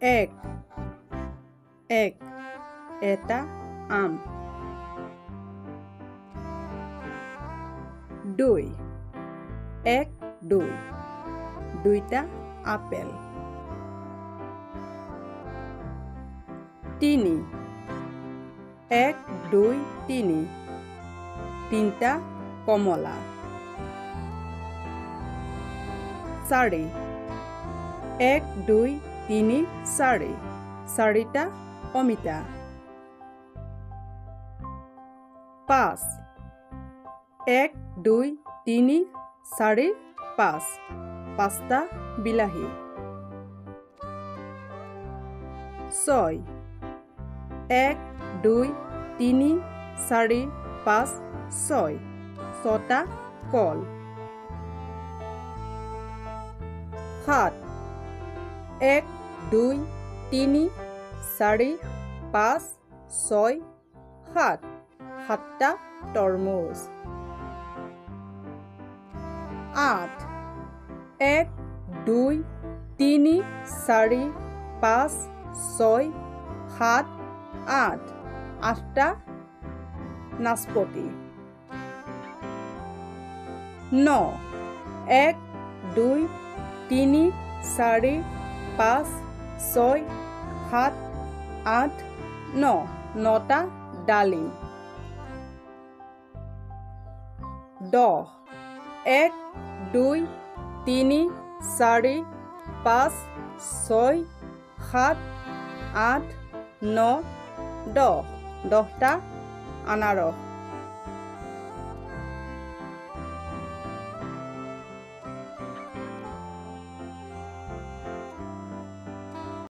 এক এক এটা আম দুই এক দুই দুইটা আপেল তিনি এক দুই তিনি তিনটা কমলা চাৰি এক দুই তিনি চাৰি চাৰিটা অমিতা পাঁচ এক দুই তিনি চাৰি পাঁচ পাঁচটা বিলাহী ছয় এক দুই তিনি চাৰি পাঁচ ছয় ছটা কল সাত এক দুই তিনি চাৰি পাঁচ ছয় সাত সাতটা তৰমুজ আঠ এক দুই তিনি চাৰি পাঁচ ছয় সাত আঠ আঠটা নাচপতি ন এক দুই তিনি চাৰি পাঁচ ছয় সাত আঠ ন নটা ডালিম দহ এক দুই তিনি চাৰি পাঁচ ছয় সাত আঠ ন দহ দহটা আনাৰস